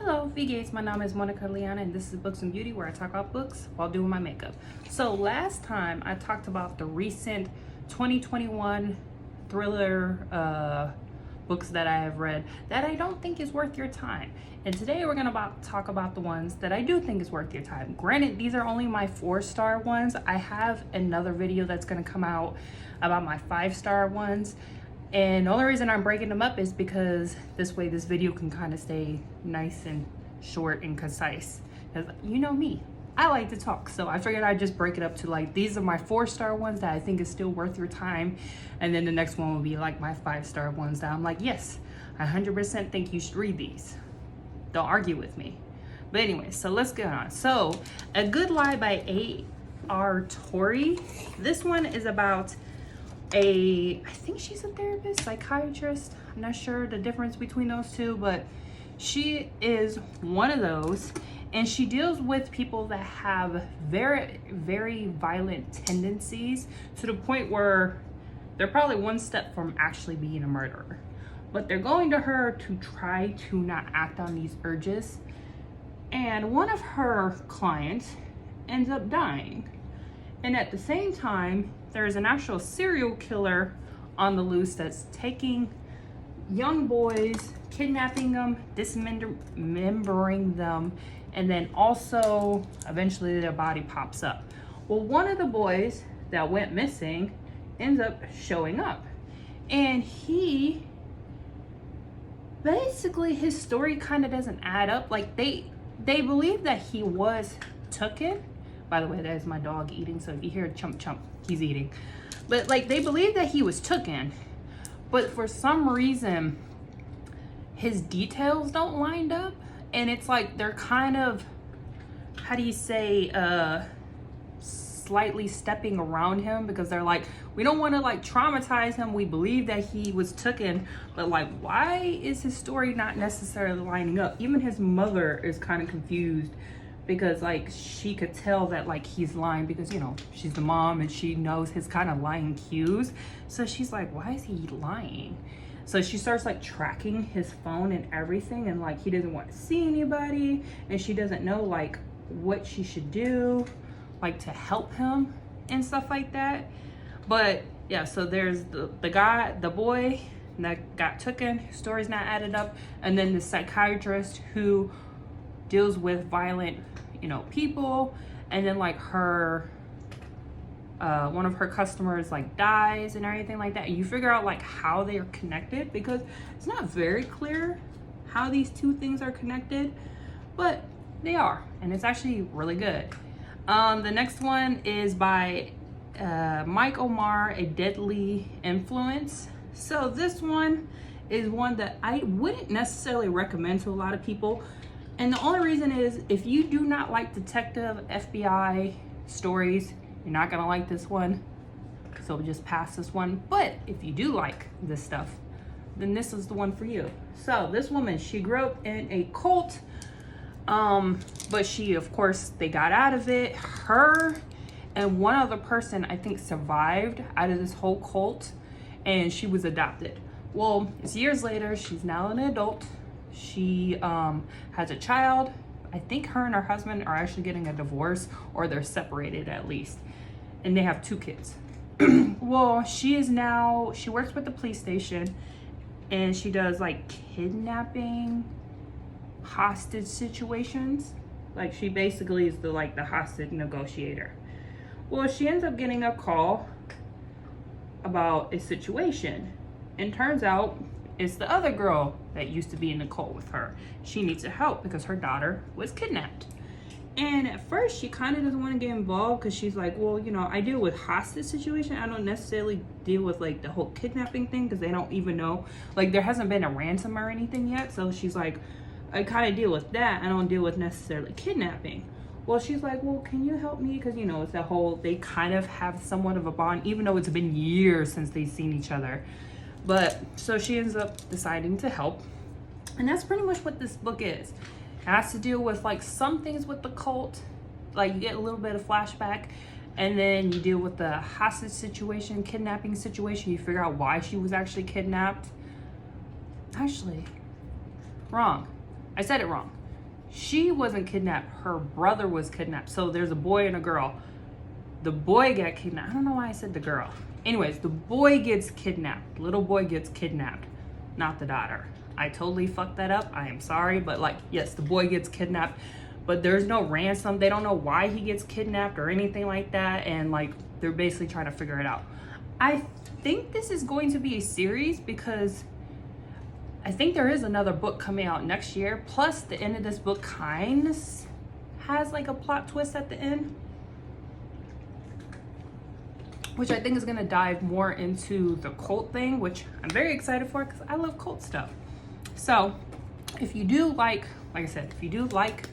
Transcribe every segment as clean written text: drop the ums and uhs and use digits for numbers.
Hello, V-Gates. My name is Monica Liana, and this is Books and Beauty, where I talk about books while doing my makeup. So last time I talked about the recent 2021 thriller books that I have read that I don't think is worth your time. And today we're gonna talk about the ones that I do think is worth your time. Granted, these are only my 4-star ones. I have another video that's gonna come out about my 5-star ones. And the only reason I'm breaking them up is because this way this video can kind of stay nice and short and concise. Because you know me, I like to talk. So I figured I'd just break it up to like, these are my 4-star ones that I think is still worth your time. And then the next one will be like my 5-star ones that I'm like, yes, I 100% think you should read these. Don't argue with me. But anyway, so let's get on. So A Good Lie by A.R. Torrey. This one is about I think she's a therapist, psychiatrist. I'm not sure the difference between those two, but she is one of those, and she deals with people that have very, very violent tendencies to the point where they're probably one step from actually being a murderer. But they're going to her to try to not act on these urges. And one of her clients ends up dying. And at the same time, there's an actual serial killer on the loose that's taking young boys, kidnapping them, dismembering them, and then also eventually their body pops up. Well, one of the boys that went missing ends up showing up, and he basically, his story kind of doesn't add up. Like they believe that he was taken. By the way, that is my dog eating, so if you hear chump chump, he's eating. But like, they believe that he was taken, but for some reason his details don't line up, and it's like they're kind of, how do you say, slightly stepping around him, because they're like, we don't want to like traumatize him, we believe that he was taken, but like, why is his story not necessarily lining up? Even his mother is kind of confused, because like she could tell that like he's lying, because you know, she's the mom and she knows his kind of lying cues. So she's like, why is he lying? So she starts like tracking his phone and everything, and like he doesn't want to see anybody, and she doesn't know like what she should do like to help him and stuff like that. But yeah, so there's the boy that got taken, his story's not added up, and then the psychiatrist who deals with violent, you know, people, and then like her one of her customers like dies and everything like that, and you figure out like how they are connected, because it's not very clear how these two things are connected, but they are, and it's actually really good. The next one is by Mike Omar, A Deadly Influence. So this one is one that I wouldn't necessarily recommend to a lot of people. And the only reason is, if you do not like detective FBI stories, you're not gonna like this one. So just pass this one. But if you do like this stuff, then this is the one for you. So this woman, she grew up in a cult, but she, of course, they got out of it. Her and one other person, I think, survived out of this whole cult, and she was adopted. Well, it's years later, she's now an adult. She has a child. I think her and her husband are actually getting a divorce, or they're separated at least. And they have 2 kids. Well, she works with the police station, and she does like kidnapping, hostage situations. Like she basically is the hostage negotiator. Well, she ends up getting a call about a situation, and turns out it's the other girl that used to be in the cult with her. She needs help because her daughter was kidnapped. And at first she kind of doesn't want to get involved, because she's like, well, you know, I deal with hostage situation. I don't necessarily deal with like the whole kidnapping thing, because they don't even know, like there hasn't been a ransom or anything yet. So she's like, I kind of deal with that. I don't deal with necessarily kidnapping. Well, she's like, well, can you help me? Because, you know, it's that whole, they kind of have somewhat of a bond, even though it's been years since they've seen each other. But so she ends up deciding to help. And that's pretty much what this book is. It has to deal with like some things with the cult, like you get a little bit of flashback, and then you deal with the hostage situation, kidnapping situation. You figure out why she was actually kidnapped. Actually, wrong. I said it wrong. she wasn't kidnapped, her brother was kidnapped. So there's a boy and a girl. The boy got kidnapped. I don't know why I said the girl. Anyways, the boy gets kidnapped. Little boy gets kidnapped, not the daughter. I totally fucked that up. I am sorry, but like, yes, the boy gets kidnapped, but there's no ransom. They don't know why he gets kidnapped or anything like that. And like, they're basically trying to figure it out. I think this is going to be a series because I think there is another book coming out next year. Plus, the end of this book kind of has like a plot twist at the end, which I think is going to dive more into the cult thing, which I'm very excited for because I love cult stuff. So if you do like I said, if you do like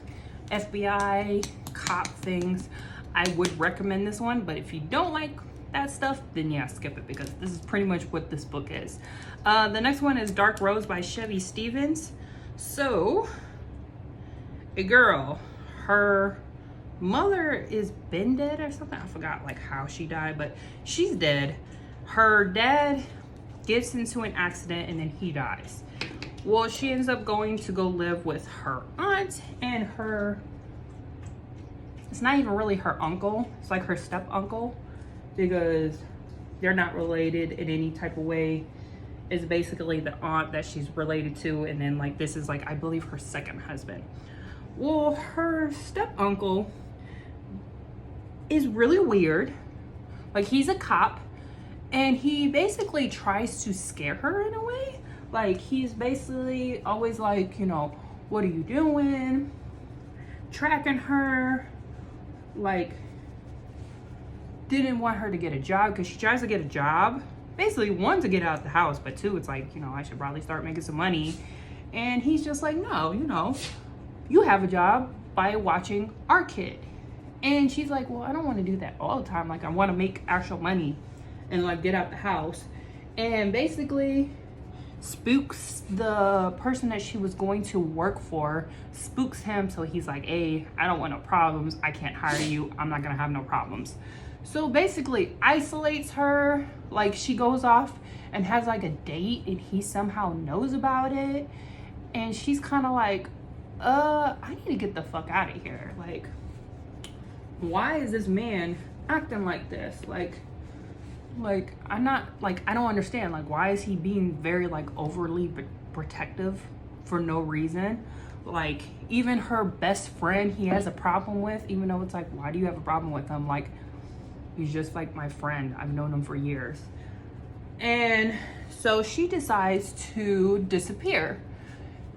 FBI cop things, I would recommend this one. But if you don't like that stuff, then yeah, skip it, because this is pretty much what this book is. The next one is Dark Rose by Chevy Stevens. So a girl, her mother is been dead or something. I forgot like how she died, but she's dead. Her dad gets into an accident and then he dies. Well, she ends up going to go live with her aunt and her, it's not even really her uncle, it's like her step uncle, because they're not related in any type of way. It's basically the aunt that she's related to, and then like this is like, I believe, her second husband. Well, her step uncle is really weird. Like, he's a cop and he basically tries to scare her in a way. Like, he's basically always like, you know, what are you doing? Tracking her. Like, didn't want her to get a job because she tries to get a job. Basically, one, to get out of the house, but two, it's like, you know, I should probably start making some money. And he's just like, no, you know, you have a job by watching our kid. And she's like, well, I don't want to do that all the time. Like, I want to make actual money and like get out the house. And basically spooks the person that she was going to work for, spooks him. So he's like, hey, I don't want no problems. I can't hire you. I'm not going to have no problems. So basically isolates her. Like, she goes off and has like a date and he somehow knows about it. And she's kind of like, I need to get the fuck out of here. Like, why is this man acting like this? Like I'm not, like, I don't understand. Like, why is he being very like overly protective for no reason? Like, even her best friend he has a problem with, even though it's like, why do you have a problem with him? Like, he's just like my friend. I've known him for years. And so she decides to disappear.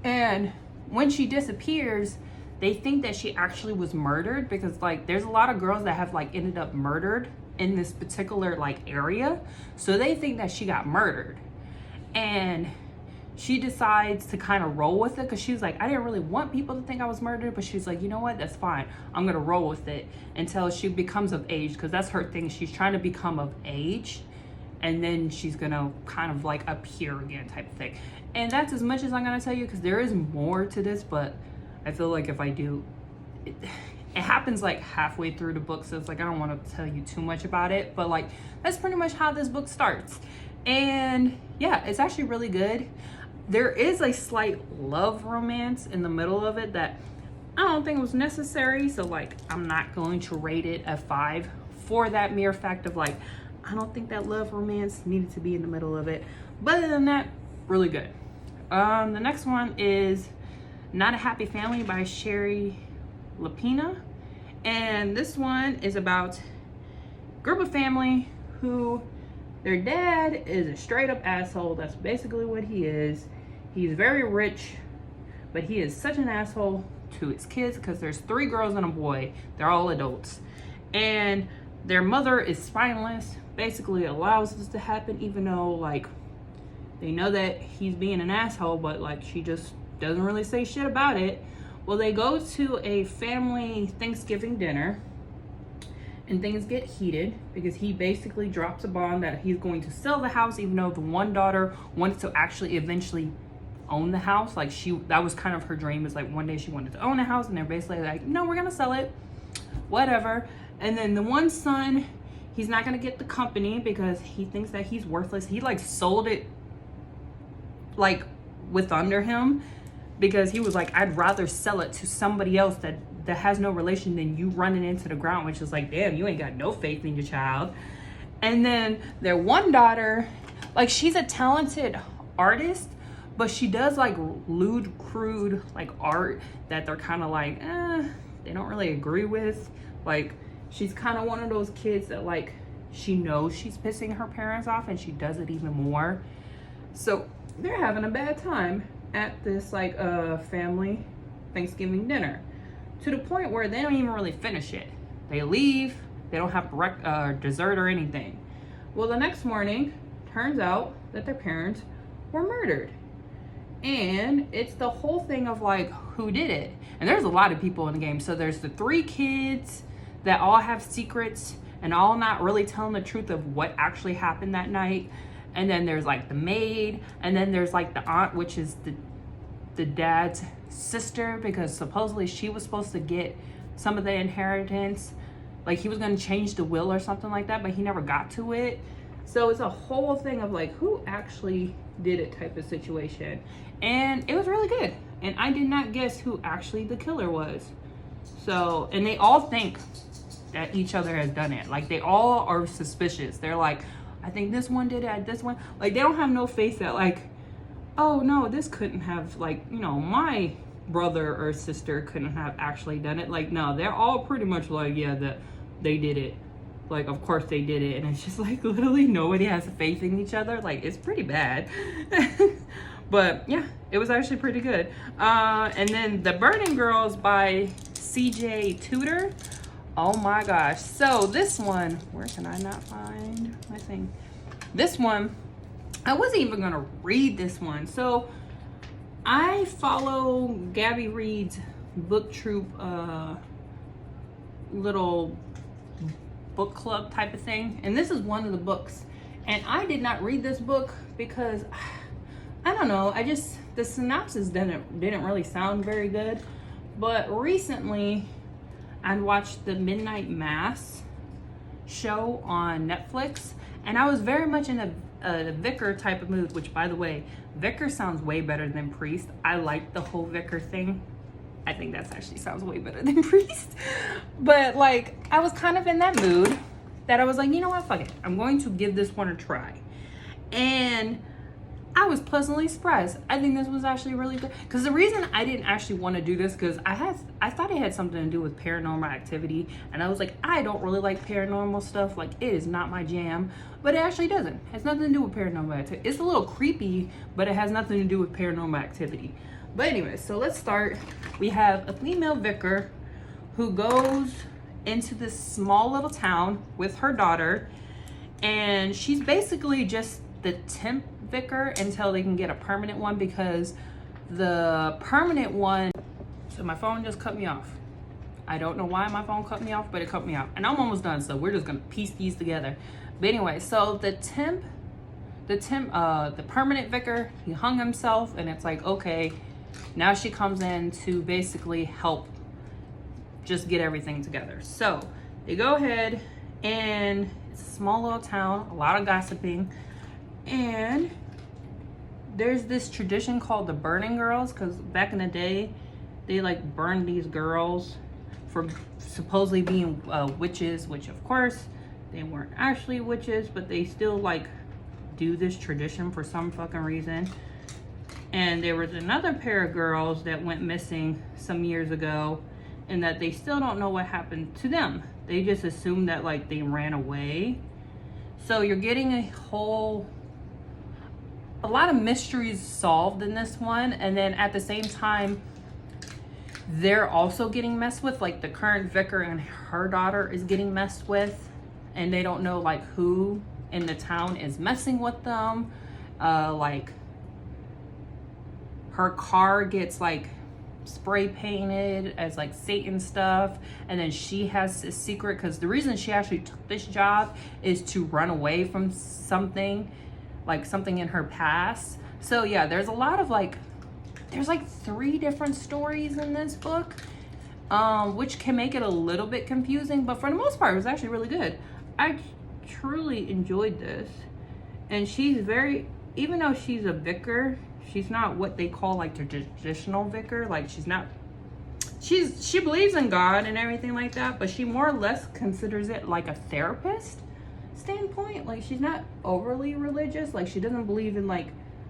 And when she disappears, they think that she actually was murdered, because like there's a lot of girls that have like ended up murdered in this particular like area. So they think that she got murdered. And she decides to kind of roll with it, because she's like, I didn't really want people to think I was murdered, but she's like, you know what, that's fine, I'm gonna roll with it until she becomes of age, because that's her thing. She's trying to become of age, and then she's gonna kind of like appear again type of thing. And that's as much as I'm gonna tell you, because there is more to this, but I feel like if I do, it happens like halfway through the book, so it's like I don't want to tell you too much about it, but like that's pretty much how this book starts. And yeah, it's actually really good. There is a slight love romance in the middle of it that I don't think was necessary, so like I'm not going to rate it a 5 for that mere fact of like, I don't think that love romance needed to be in the middle of it. But other than that, really good. The next one is Not a Happy Family by Sherry Lapina. And this one is about a group of family who, their dad is a straight up asshole. That's basically what he is. He's very rich, but he is such an asshole to his kids, because there's 3 girls and a boy. They're all adults. And their mother is spineless, basically allows this to happen, even though like they know that he's being an asshole, but like she just doesn't really say shit about it. Well, they go to a family Thanksgiving dinner and things get heated, because he basically drops a bomb that he's going to sell the house, even though the one daughter wants to actually eventually own the house. Like, that was kind of her dream, is like one day she wanted to own a house, and they're basically like, no, we're gonna sell it, whatever. And then the one son, he's not gonna get the company because he thinks that he's worthless. He like sold it like with under him, because he was like, I'd rather sell it to somebody else that has no relation than you running into the ground, which is like, damn, you ain't got no faith in your child. And then their one daughter, like, she's a talented artist, but she does like lewd, crude like art that they're kind of like, they don't really agree with. Like, she's kind of one of those kids that like, she knows she's pissing her parents off and she does it even more. So they're having a bad time at this like family Thanksgiving dinner, to the point where they don't even really finish it. They leave, they don't have dessert or anything. Well, the next morning, turns out that their parents were murdered. And it's the whole thing of like, who did it? And there's a lot of people in the game. So there's the 3 kids that all have secrets and all not really telling the truth of what actually happened that night. And then there's like the maid, and then there's like the aunt, which is the dad's sister, because supposedly she was supposed to get some of the inheritance. Like, he was going to change the will or something like that, but he never got to it. So it's a whole thing of like, who actually did it type of situation. And it was really good. And I did not guess who actually the killer was. So, and they all think that each other has done it. Like, they all are suspicious. They're like, I think this one did it, this one. Like, they don't have no faith that like, oh no, this couldn't have, like, you know, my brother or sister couldn't have actually done it. Like, no, they're all pretty much like, yeah, that they did it. Like, of course they did it. And it's just like, literally nobody has faith in each other. Like, it's pretty bad. But yeah, it was actually pretty good. And then The Burning Girls by CJ Tudor. Oh my gosh. So this one, where can I not find my thing? This one, I wasn't even gonna read this one. So I follow Gabby Reed's book troop little book club type of thing, and this is one of the books. And I did not read this book because I don't know, the synopsis didn't really sound very good. But recently I watched the Midnight Mass show on Netflix, and I was very much in a vicar type of mood, which, by the way, vicar sounds way better than priest. I like the whole vicar thing. I think that actually sounds way better than priest. But like, I was kind of in that mood that I was like, you know what, fuck it, I'm going to give this one a try. And I was pleasantly surprised. I think this was actually really good. Because the reason I didn't actually want to do this, because I thought it had something to do with Paranormal Activity, and I was like, I don't really like paranormal stuff. Like, it is not my jam. But it actually doesn't. It has nothing to do with Paranormal Activity. It's a little creepy, but it has nothing to do with Paranormal Activity. But anyway, so let's start. We have a female vicar who goes into this small little town with her daughter, and she's basically just the temp vicar until they can get a permanent one, because the permanent one, so my phone just cut me off. I don't know why my phone cut me off, but it cut me off, and I'm almost done, so we're just gonna piece these together. But anyway, so the permanent vicar, he hung himself, and it's like, okay, now she comes in to basically help just get everything together. So they go ahead, and it's a small little town, a lot of gossiping. And there's this tradition called the Burning Girls, because back in the day, they like burned these girls for supposedly being witches, which of course they weren't actually witches, but they still like do this tradition for some fucking reason. And there was another pair of girls that went missing some years ago, and that they still don't know what happened to them. They just assume that like they ran away. So you're getting a lot of mysteries solved in this one, and then at the same time they're also getting messed with. Like, the current vicar and her daughter is getting messed with, and they don't know like who in the town is messing with them. Like, her car gets like spray painted as like Satan stuff, and then she has a secret, because the reason she actually took this job is to run away from something, like something in her past. So yeah, there's a lot of like, there's like 3 different stories in this book, which can make it a little bit confusing, but for the most part it was actually really good. I truly enjoyed this. And she's very, even though she's a vicar, she's not what they call like the traditional vicar. Like she believes in God and everything like that, but she more or less considers it like a therapist standpoint. Like she's not overly religious. Like she doesn't believe in like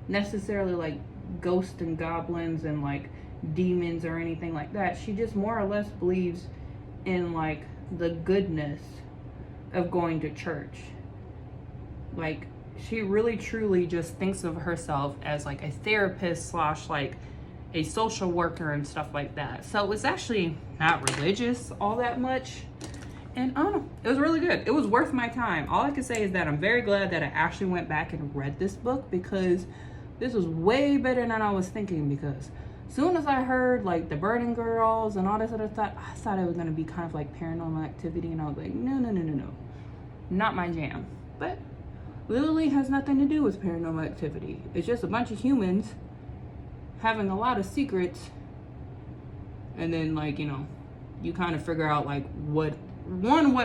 necessarily like ghosts and goblins and like demons or anything like that. She just more or less believes in like the goodness of going to church. Like she really truly just thinks of herself as like a therapist slash like a social worker and stuff like that. So it's actually not religious all that much. And I don't know, it was really good. It was worth my time. All I can say is that I'm very glad that I actually went back and read this book, because this was way better than I was thinking. Because as soon as I heard like the Burning Girls and all this other stuff, I thought it was gonna be kind of like Paranormal Activity, and I was like, no, not my jam. But literally has nothing to do with Paranormal Activity. It's just a bunch of humans having a lot of secrets, and then like, you know, you kind of figure out like what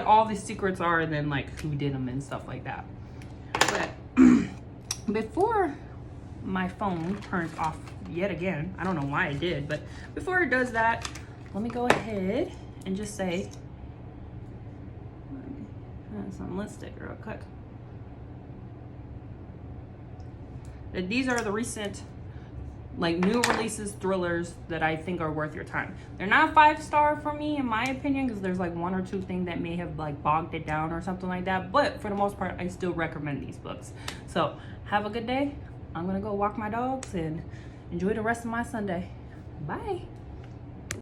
all these secrets are, and then like who did them and stuff like that. But before my phone turns off yet again, I don't know why it did, but before it does that, let me go ahead and just say some lipstick real quick. That these are the recent like new releases, thrillers that I think are worth your time. They're not 5-star for me in my opinion, because there's like 1 or 2 things that may have like bogged it down or something like that, but for the most part I still recommend these books. So have a good day. I'm gonna go walk my dogs and enjoy the rest of my Sunday. Bye.